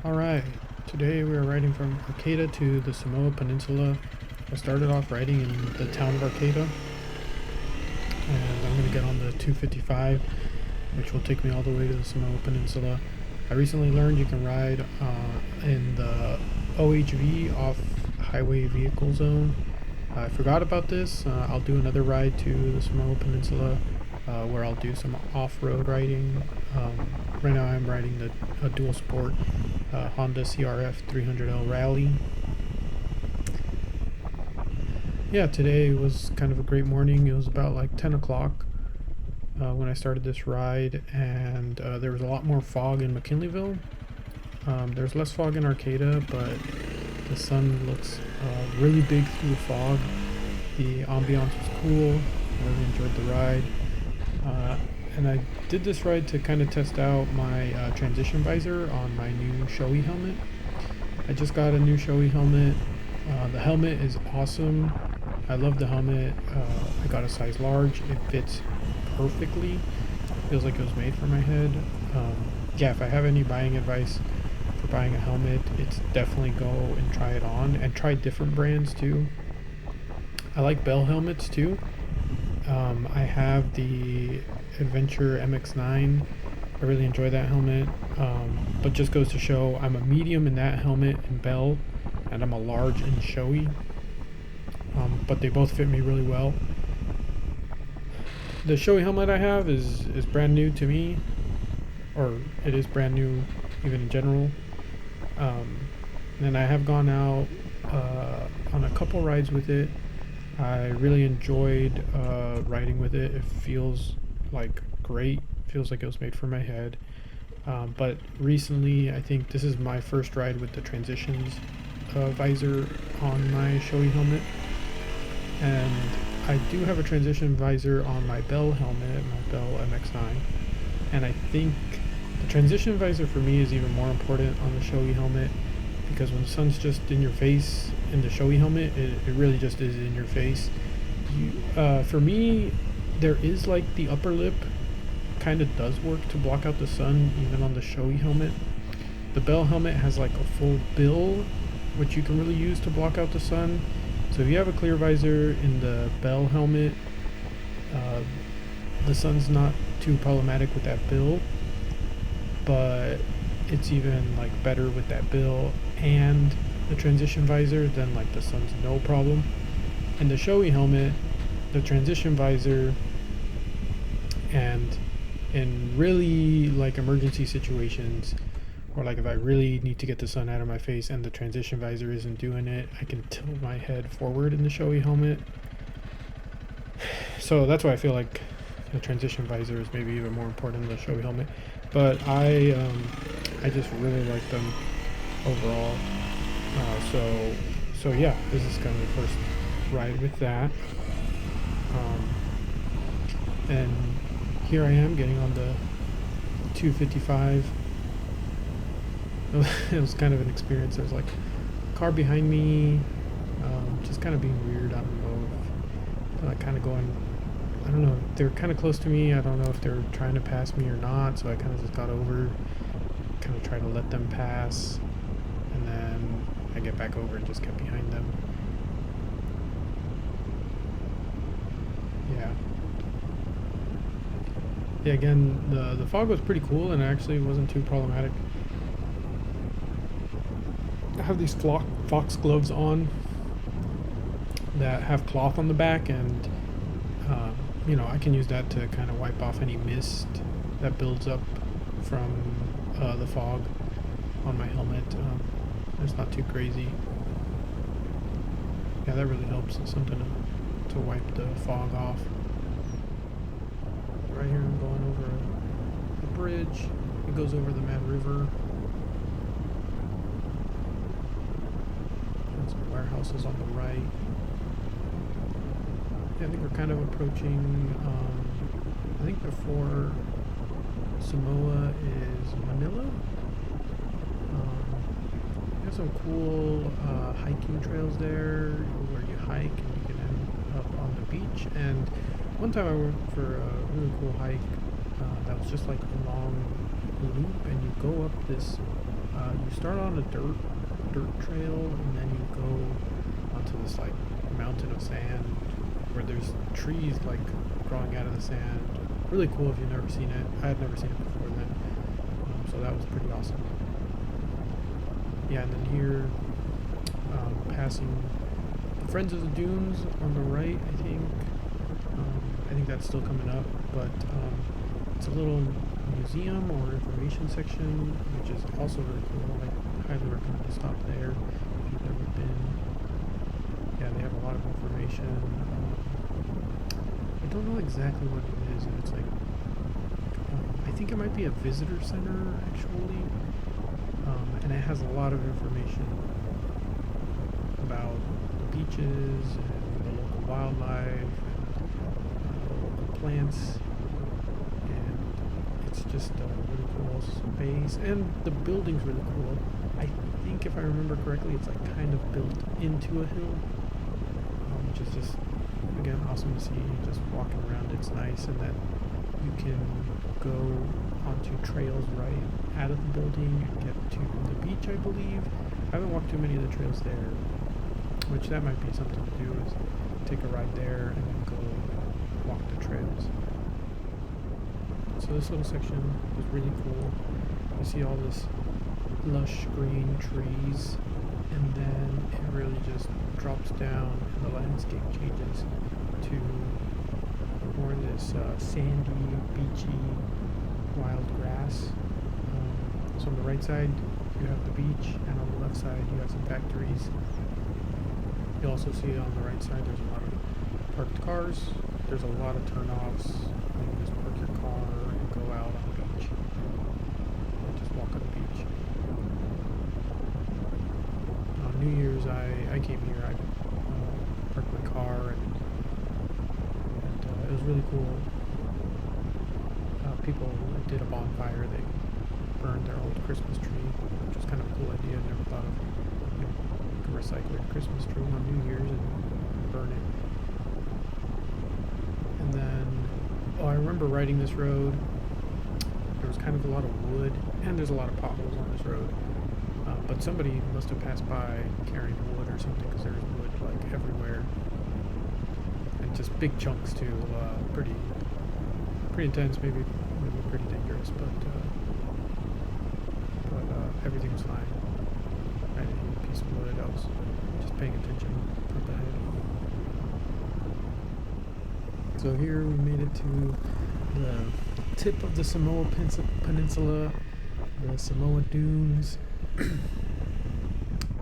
Alright, today we are riding from Arcata to the Somoa Peninsula. I started off riding in the town of Arcata, and I'm going to get on the 255, which will take me all the way to the Somoa Peninsula. I recently learned you can ride in the OHV, off highway vehicle zone. I forgot about this. I'll do another ride to the Somoa Peninsula where I'll do some off-road riding. Right now I'm riding a dual sport Honda CRF300l Rally. Yeah, today was kind of a great morning. It was about like 10 o'clock when I started this ride, and there was a lot more fog in McKinleyville. There's less fog in Arcata, but the sun looks really big through the fog. The ambiance was cool. I really enjoyed the ride. And I did this ride to kind of test out my transition visor on my new Shoei helmet. I just got a new Shoei helmet. The helmet is awesome. I love the helmet. I got a size large. It fits perfectly. Feels like it was made for my head. Yeah, if I have any buying advice for buying a helmet, it's definitely go and try it on, and try different brands too. I like Bell helmets too. I have the Adventure MX9. I really enjoy that helmet, but just goes to show I'm a medium in that helmet in Bell, and I'm a large in Shoei, but they both fit me really well. The Shoei helmet I have is brand new to me, or it is brand new even in general, and I have gone out on a couple rides with it. I really enjoyed riding with it. It feels like great. Feels like it was made for my head. But recently, I think this is my first ride with the transitions visor on my Shoei helmet. And I do have a transition visor on my Bell helmet, my Bell MX9. And I think the transition visor for me is even more important on the Shoei helmet, because when the sun's just in your face in the Shoei helmet, it really just is in your face. For me, there is like the upper lip kind of does work to block out the sun even on the Shoei helmet. The Bell helmet has like a full bill, which you can really use to block out the sun. So if you have a clear visor in the Bell helmet, the sun's not too problematic with that bill, but it's even like better with that bill and the transition visor, then like the sun's no problem. And the Shoei helmet, the transition visor, and in really like emergency situations, or like if I really need to get the sun out of my face and the transition visor isn't doing it, I can tilt my head forward in the Shoei helmet. So that's why I feel like the transition visor is maybe even more important than the Shoei helmet. But I just really like them overall. So yeah, this is kind of the first ride with that. And here I am getting on the 255. It was kind of an experience. There was like a car behind me, just kind of being weird. I don't know if they're like kind of going, I don't know, they're kind of close to me. I don't know if they're trying to pass me or not, so I kind of just got over, kind of tried to let them pass, and then I get back over and just get behind them. Yeah, again, the fog was pretty cool, and it actually wasn't too problematic. I have these fox gloves on that have cloth on the back, and I can use that to kind of wipe off any mist that builds up from the fog on my helmet. It's not too crazy. Yeah, that really helps. It's something to wipe the fog off. Right here I'm going over a bridge. It goes over the Mad River. And some warehouses on the right. Yeah, I think we're kind of approaching, I think before Samoa is Manila. There's some cool hiking trails there where you hike and you can end up on the beach. And one time I went for a really cool hike that was just like a long loop, and you go up this You start on a dirt trail, and then you go onto this like mountain of sand where there's trees like growing out of the sand. Really cool if you've never seen it. I had never seen it before then, so that was pretty awesome. Yeah, and then here, passing Friends of the Dunes on the right, I think. I think that's still coming up, but it's a little museum or information section, which is also really cool. I highly recommend to stop there if you've never been. Yeah, they have a lot of information. I don't know exactly what it is, and it's like, I think it might be a visitor center, actually, and it has a lot of information about the beaches and the local wildlife and the local plants, and it's just a really cool space, and the building's really cool. I think if I remember correctly, it's like kind of built into a hill, which is just, again, awesome to see. Just walking around, it's nice, and that you can go onto trails right out of the building and get to the beach, I believe. I haven't walked too many of the trails there, which that might be something to do, is take a ride there and then go walk the trails. So this little section is really cool. You see all this lush green trees, and then it really just drops down and the landscape changes to more this sandy, beachy, wild grass. So on the right side you have the beach, and on the left side you have some factories. You also see on the right side there's a lot of parked cars. There's a lot of turnoffs. You can just park your car and go out on the beach, or just walk on the beach. On New Year's I came here. I parked my car, and it was really cool. People did a bonfire. They burned their old Christmas tree, which was kind of a cool idea. I never thought of, you could recycle your Christmas tree on New Year's and burn it. And then, I remember riding this road. There was kind of a lot of wood, and there's a lot of potholes on this road. But somebody must have passed by carrying wood or something, because there's wood like everywhere, and just big chunks too. Pretty intense, maybe pretty dangerous, but everything was fine. I didn't eat a piece of wood. I was just paying attention up ahead. So here we made it to the tip of the Somoa Peninsula, the Somoa Dunes.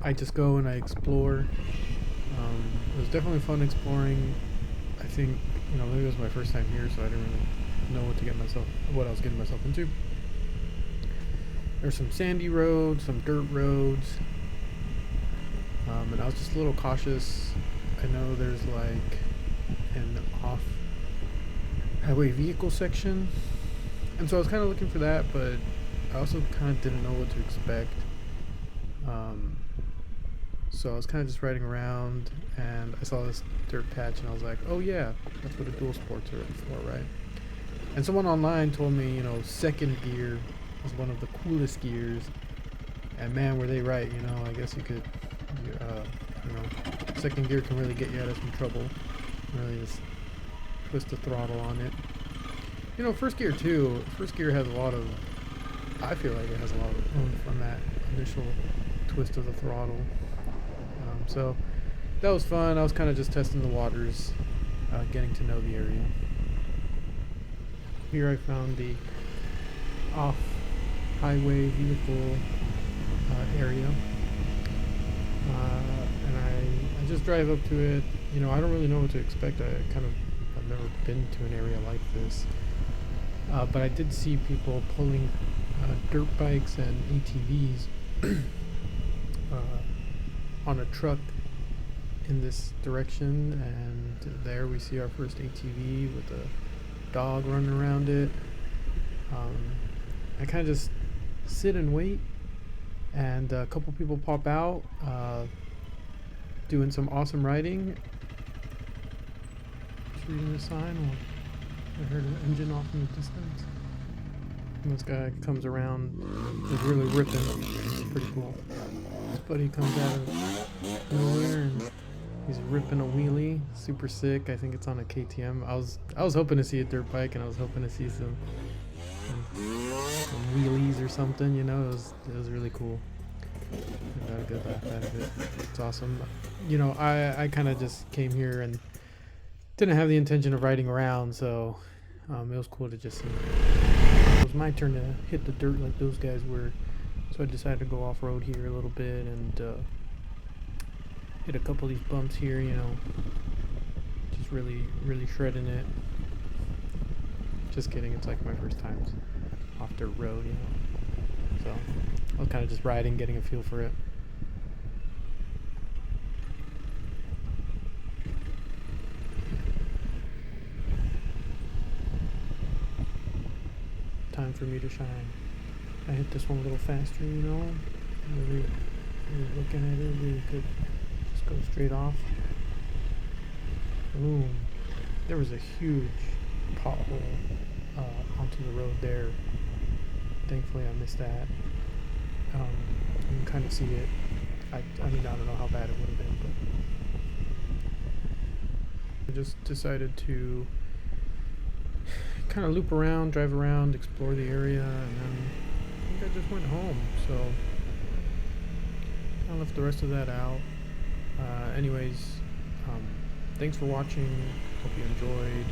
I just go and I explore. It was definitely fun exploring. I think, maybe it was my first time here, so I didn't really know what I was getting myself into. There's some sandy roads, some dirt roads, and I was just a little cautious. I know there's like an off-highway vehicle section, and so I was kind of looking for that, but I also kind of didn't know what to expect. So I was kind of just riding around, and I saw this dirt patch, and I was like, oh yeah, that's what a dual sports are for, right? And someone online told me, second gear is one of the coolest gears, and man, were they right. I guess you could, second gear can really get you out of some trouble. Really just twist the throttle on it. First gear too. First gear has I feel like it has a lot of oomph on that initial twist of the throttle. So that was fun. I was kind of just testing the waters, getting to know the area. Here I found the off-highway vehicle area, and I just drive up to it. I don't really know what to expect. I've never been to an area like this, but I did see people pulling dirt bikes and ATVs on a truck in this direction, and there we see our first ATV with a dog running around it. I kind of just sit and wait, and a couple people pop out doing some awesome riding. Just reading the sign. I heard an engine off in the distance, and this guy comes around, is really ripping. pretty cool. This buddy comes out of nowhere and he's ripping a wheelie, super sick. I think it's on a KTM. I was hoping to see a dirt bike, and I was hoping to see some wheelies or something. You know, it was really cool. I got a good laugh out of it. It's awesome. You know, I kind of just came here and didn't have the intention of riding around, so it was cool to just see. It was my turn to hit the dirt like those guys were, so I decided to go off road here a little bit and hit a couple of these bumps here, you know, just really shredding it. Just kidding, it's like my first time off dirt road, you know, so I was kind of just riding, getting a feel for it. Time for me to shine. I hit this one a little faster, you know, really looking at it, really could just go straight off. Boom. There was a huge pothole onto the road there. Thankfully I missed that. You can kind of see it. I mean, I don't know how bad it would have been, but I just decided to kind of loop around, drive around, explore the area, and then I think I just went home. So I left the rest of that out. Anyways, thanks for watching. Hope you enjoyed.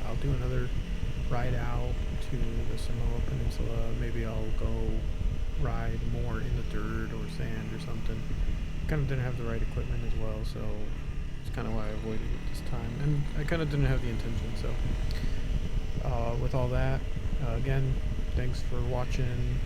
I'll do another ride out to the Somoa Peninsula. Maybe I'll go ride more in the dirt or sand or something. Kind of didn't have the right equipment as well, so it's kind of why I avoided it this time. And I kind of didn't have the intention, so with all that, again, thanks for watching.